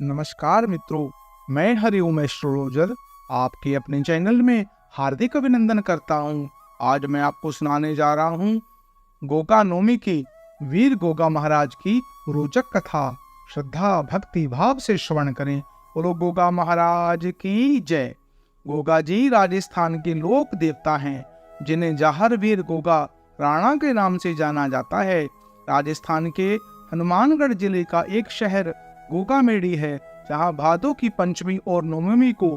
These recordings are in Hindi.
नमस्कार मित्रों, मैं हरिओम एस्ट्रोलॉजर आपके अपने चैनल में हार्दिक अभिनंदन करता हूं। आज मैं आपको सुनाने जा रहा हूं गोगा नवमी की वीर गोगा महाराज की रोचक कथा। श्रद्धा भक्ति भाव से श्रवण करें। बोलो गोगा महाराज की जय। गोगा जी राजस्थान के लोक देवता हैं, जिन्हें जाहर वीर गोगा राणा के नाम से जाना जाता है। राजस्थान के हनुमानगढ़ जिले का एक शहर गोगामेड़ी है, जहाँ भादों की पंचमी और नवमी को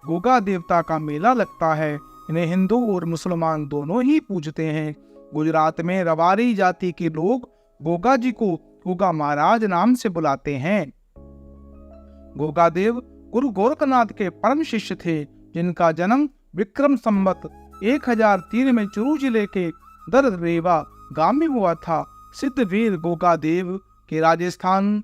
गोगा देवता का मेला लगता है। इन्हें हिंदू और मुसलमान दोनों ही पूजते हैं। गुजरात में रवारी जाति के लोग गोगा जी को गोगा महाराज नाम से बुलाते हैं। गोगा देव गुरु गोरखनाथ के परम शिष्य थे, जिनका जन्म विक्रम संवत 1003 में चूरू जिले के दररेवा गांव में हुआ था। सिद्ध वीर गोगा देव के राजस्थान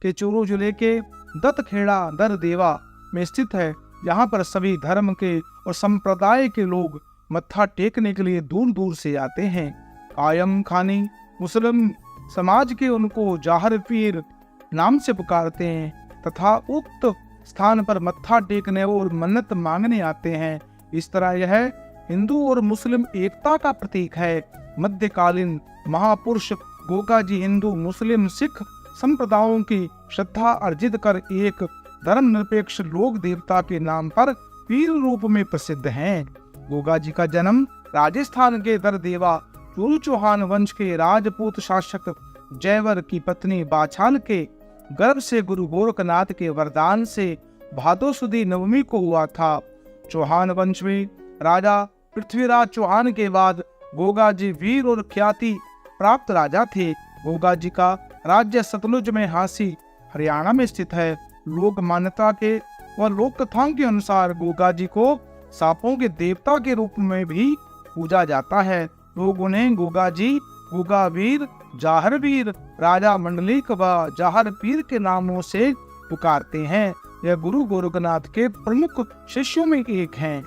के चूरू जिले के दत्तखेड़ा दरदेवा में स्थित है, जहाँ पर सभी धर्म के और संप्रदाय के लोग मत्था टेकने के लिए दूर दूर से आते हैं। कायम खानी मुस्लिम समाज के उनको जाहर पीर नाम से पुकारते हैं तथा उक्त स्थान पर मत्था टेकने और मन्नत मांगने आते हैं। इस तरह यह हिंदू और मुस्लिम एकता का प्रतीक है। मध्यकालीन महापुरुष गोगा जी हिंदू मुस्लिम सिख संप्रदायों की श्रद्धा अर्जित कर एक धर्मनिरपेक्ष लोक देवता के नाम पर पीर रूप में प्रसिद्ध हैं। गोगा जी का जन्म राजस्थान के दरदेवा चूरू चौहान वंश के राजपूत शासक जयवर की पत्नी बाछाल के गर्भ से गुरु गोरखनाथ के वरदान से भादो सुदी नवमी को हुआ था। चौहान वंश में राजा पृथ्वीराज चौहान के बाद गोगा जी वीर और ख्याति प्राप्त राजा थे। गोगा जी का राज्य सतलुज में हांसी हरियाणा में स्थित है। लोक मान्यता के व लोक कथाओं के अनुसार गोगा जी को सांपों के देवता के रूप में भी पूजा जाता है। लोग उन्हें गोगा जी, गोगा वीर, जाहर वीर, राजा मंडलिक व जाहर पीर के नामों से पुकारते हैं। यह गुरु गोरखनाथ के प्रमुख शिष्यों में एक हैं।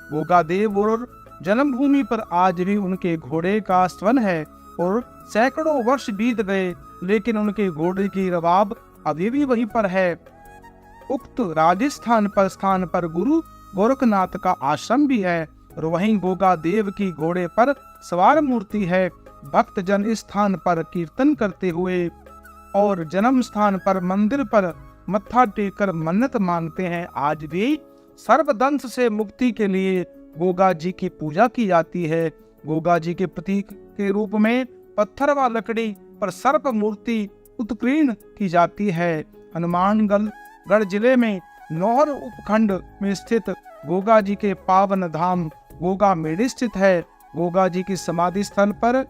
गोगा देव और जन्मभूमि पर आज भी उनके घोड़े का स्तवन है और सैकड़ों वर्ष बीत गए, लेकिन उनके घोड़े की रवाब अभी भी वहीं पर है। उक्त राजस्थान पर स्थान पर गुरु गोरखनाथ का आश्रम भी है और वहीं गोगा देव की घोड़े पर सवार मूर्ति है। भक्तजन इस स्थान पर कीर्तन करते हुए और जन्म स्थान पर मंदिर पर मत्था टेककर मन्नत मांगते हैं। आज भी सर्पदंश से मुक्ति के लिए गोगा जी की पूजा की जाती है। गोगा जी के प्रतीक के रूप में पत्थर व लकड़ी पर सर्प मूर्ति उत्कीर्ण की जाती है। हनुमानगढ़ जिले में नौहर उपखंड में स्थित गोगा जी के पावन धाम गोगामेड़ी स्थित है। गोगा जी की समाधि स्थल पर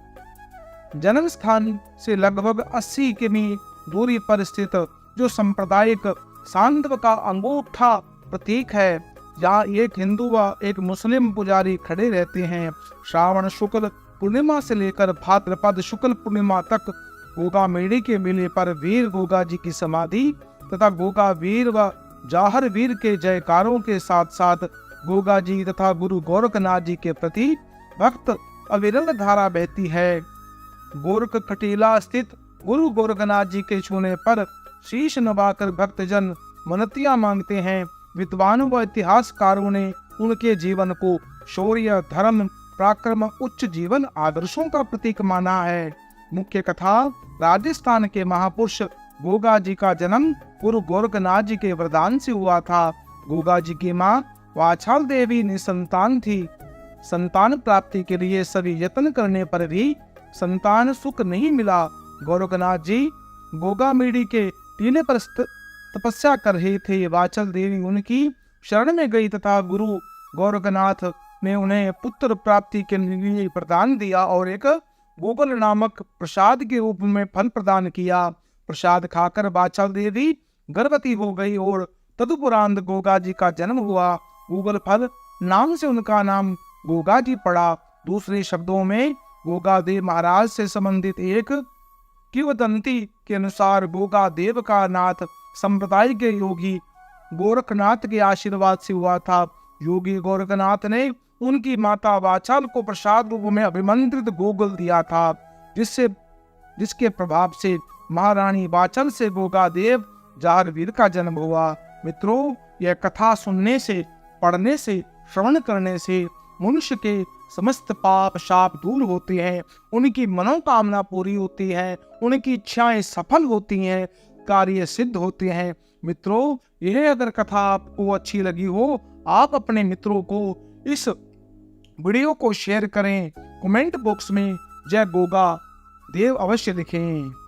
जन्म स्थान से लगभग 80 किमी दूरी पर स्थित जो सांप्रदायिक सांत्व का अंगूठा प्रतीक है, जहाँ एक हिंदू व एक मुस्लिम पुजारी खड़े रहते हैं। श्रावण शुक्ल पूर्णिमा से लेकर भाद्रपद शुक्ल पूर्णिमा तक गोगामेड़ी के मेले पर वीर गोगा जी की समाधि तथा गोगा वीर व जाहर वीर के जयकारों के साथ साथ गोगा जी तथा गुरु गोरखनाथ जी के प्रति भक्त अविरल धारा बहती है। गोरख कटीला स्थित गुरु गोरखनाथ जी के छूने पर शीश नवाकर भक्तजन मन्नतियां मांगते हैं। विद्वानों व इतिहासकारों ने उनके जीवन को शौर्य, धर्म, पराक्रम, उच्च जीवन आदर्शों का प्रतीक माना है। मुख्य कथा राजस्थान के महापुरुष गोगा जी का जन्म गुरु गोरखनाथ जी के वरदान से हुआ था। गोगा जी की मां वाछाल देवी निसंतान थी। संतान प्राप्ति के लिए सभी यत्न करने पर भी संतान सुख नहीं मिला। गोरखनाथ जी गोगामेड़ी के टीले पर तपस्या कर रहे थे। वाछल देवी उनकी शरण में गई तथा गुरु गोरखनाथ ने उन्हें पुत्र प्राप्ति के लिए प्रदान दिया और एक गोगल नामक प्रसाद के रूप में फल प्रदान किया। प्रसाद खाकर वाछल देवी गर्भवती हो गई और तदुपरांत गोगा जी का जन्म हुआ। गोगल फल नाम से उनका नाम गोगा जी पड़ा। दूसरे शब्दों में गोगा देव महाराज से संबंधित एक किंवदंती के अनुसार गोगा देव का नाथ संप्रदाय के योगी गोरखनाथ के आशीर्वाद से हुआ था। योगी गोरखनाथ ने उनकी माता वाछाल को प्रसाद रूप में अभिमंत्रित गोगल दिया था, जिसके प्रभाव से महारानी वाछल से गोगा देव जारवीर का जन्म हुआ। मित्रों, यह कथा सुनने से, पढ़ने से, श्रवण करने से मनुष्य के समस्त पाप शाप दूर होते हैं, उनकी मनोकामना पूरी होती है, उनकी इच्छाएं सफल होती हैं, कार्य सिद्ध होते हैं। मित्रों, यह अगर कथा आपको अच्छी लगी हो, आप अपने मित्रों को इस वीडियो को शेयर करें। कमेंट बॉक्स में जय गोगा देव अवश्य लिखें।